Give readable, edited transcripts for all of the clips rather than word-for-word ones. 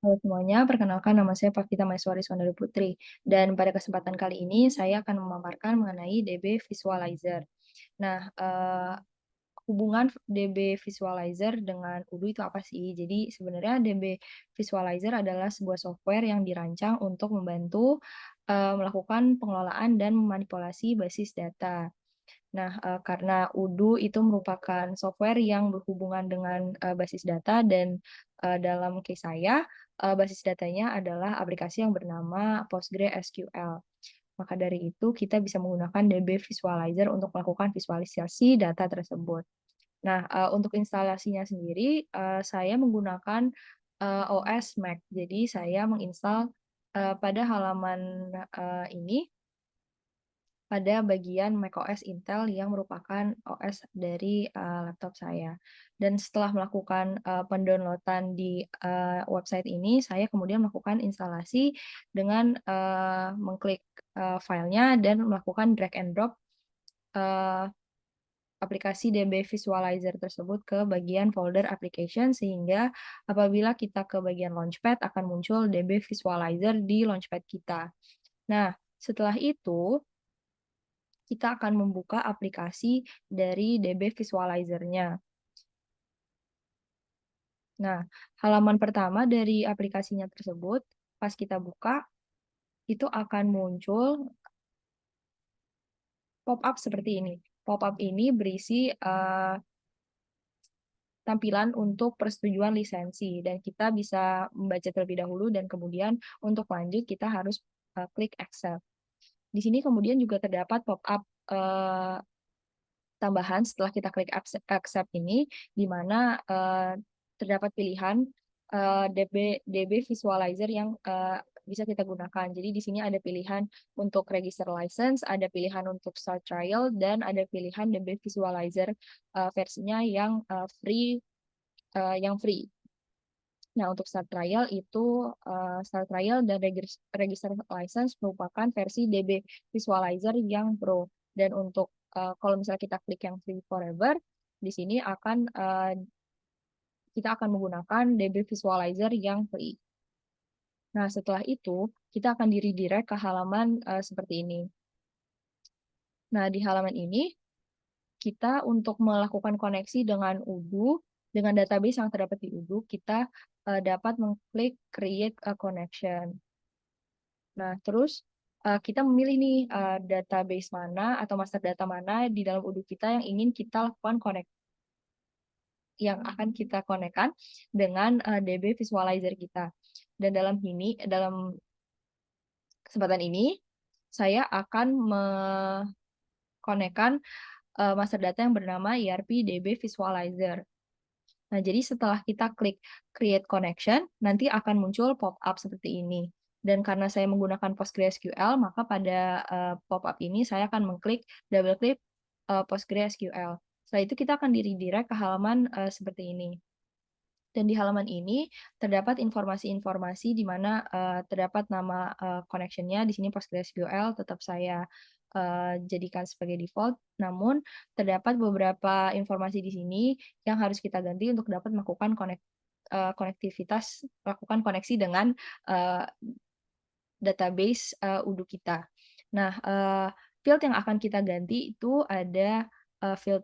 Halo semuanya, perkenalkan nama saya Pavita Maiswari Sondari Putri. Dan pada kesempatan kali ini saya akan memaparkan mengenai DB Visualizer. Nah, hubungan DB Visualizer dengan Odoo itu apa sih? Jadi sebenarnya DB Visualizer adalah sebuah software yang dirancang untuk membantu melakukan pengelolaan dan memanipulasi basis data. Nah, karena Odoo itu merupakan software yang berhubungan dengan, basis data dan, dalam case saya, basis datanya adalah aplikasi yang bernama PostgreSQL. Maka dari itu kita bisa menggunakan DB Visualizer untuk melakukan visualisasi data tersebut. Nah, untuk instalasinya sendiri, saya menggunakan, OS Mac. Jadi saya menginstal, pada halaman, ini pada bagian macOS Intel yang merupakan OS dari, laptop saya. Dan setelah melakukan, pendownload-an di, website ini, saya kemudian melakukan instalasi dengan, mengklik, filenya dan melakukan drag and drop, eee, aplikasi DB Visualizer tersebut ke bagian folder application, sehingga apabila kita ke bagian Launchpad akan muncul DB Visualizer di Launchpad kita. Nah, setelah itu kita akan membuka aplikasi dari DB Visualizer-nya. Nah, halaman pertama dari aplikasinya tersebut, pas kita buka, itu akan muncul pop-up seperti ini. Pop-up ini berisi tampilan untuk persetujuan lisensi, dan kita bisa membaca terlebih dahulu dan kemudian untuk lanjut kita harus klik accept. Di sini kemudian juga terdapat pop-up tambahan setelah kita klik accept ini, di mana, terdapat pilihan, DB Visualizer yang, bisa kita gunakan. Jadi di sini ada pilihan untuk register license, ada pilihan untuk start trial, dan ada pilihan DB Visualizer, versinya yang free. Nah, untuk start trial itu, start trial dan register license merupakan versi DB Visualizer yang Pro. Dan untuk, kalau misalnya kita klik yang free forever, di sini kita akan menggunakan DB Visualizer yang free. Nah, setelah itu kita akan di-redirect ke halaman, seperti ini. Nah, di halaman ini kita untuk melakukan koneksi dengan Odoo, dengan database yang terdapat di Odoo, kita, dapat mengklik create a connection. Nah, terus, kita memilih nih, database mana atau master data mana di dalam Odoo kita yang ingin kita lakukan yang akan kita konekkan dengan, DB Visualizer kita. Dan dalam kesempatan ini, saya akan konekkan, master data yang bernama ERP DB Visualizer. Nah, jadi setelah kita klik create connection, nanti akan muncul pop-up seperti ini. Dan karena saya menggunakan PostgreSQL, maka pada, pop-up ini saya akan double klik, PostgreSQL. Setelah itu kita akan di-redirect ke halaman, seperti ini. Dan di halaman ini terdapat informasi-informasi di mana, terdapat nama, connection-nya, di sini PostgreSQL tetap saya, jadikan sebagai default, namun terdapat beberapa informasi di sini yang harus kita ganti untuk dapat melakukan melakukan koneksi dengan, eee, database, Odoo kita. Nah, field yang akan kita ganti itu ada, field,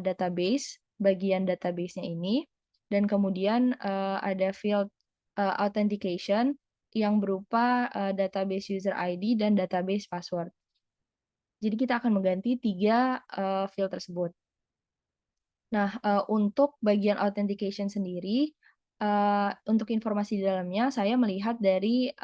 database, bagian database-nya ini, dan kemudian, ada field, authentication yang berupa, database user ID dan database password. Jadi kita akan mengganti 3 field tersebut. Nah, untuk bagian authentication sendiri, untuk informasi di dalamnya saya melihat dari,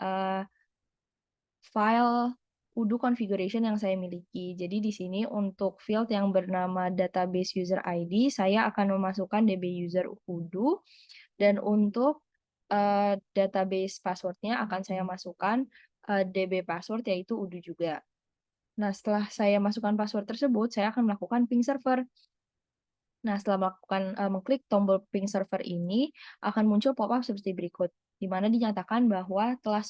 file Odoo configuration yang saya miliki. Jadi di sini untuk field yang bernama database user ID, saya akan memasukkan DB user Odoo, dan untuk, database password-nya akan saya masukkan, DB password yaitu Odoo juga. Nah, setelah saya masukkan password tersebut, saya akan melakukan ping server. Nah, setelah mengklik tombol ping server ini, akan muncul pop-up seperti berikut, di mana dinyatakan bahwa telah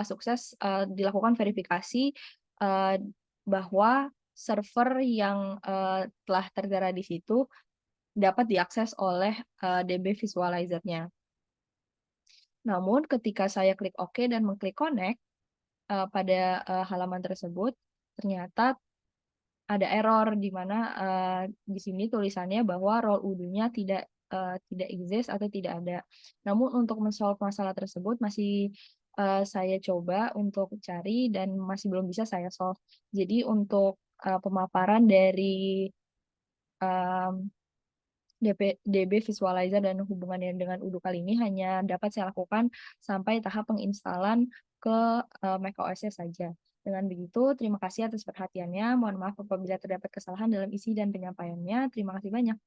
sukses, dilakukan verifikasi, bahwa server yang, telah terdaftar di situ dapat diakses oleh, DB Visualizer-nya. Namun ketika saya klik oke dan mengklik connect, pada, halaman tersebut, ternyata ada error di mana, di sini tulisannya bahwa role wudhunya tidak exist atau tidak ada. Namun untuk masalah tersebut masih, saya coba untuk cari dan masih belum bisa saya solve. Jadi untuk, pemaparan dari, mmm, DB Visualizer dan hubungannya dengan Odoo kali ini hanya dapat saya lakukan sampai tahap penginstalan ke, macOS-nya saja. Dengan begitu, terima kasih atas perhatiannya. Mohon maaf apabila terdapat kesalahan dalam isi dan penyampaiannya. Terima kasih banyak.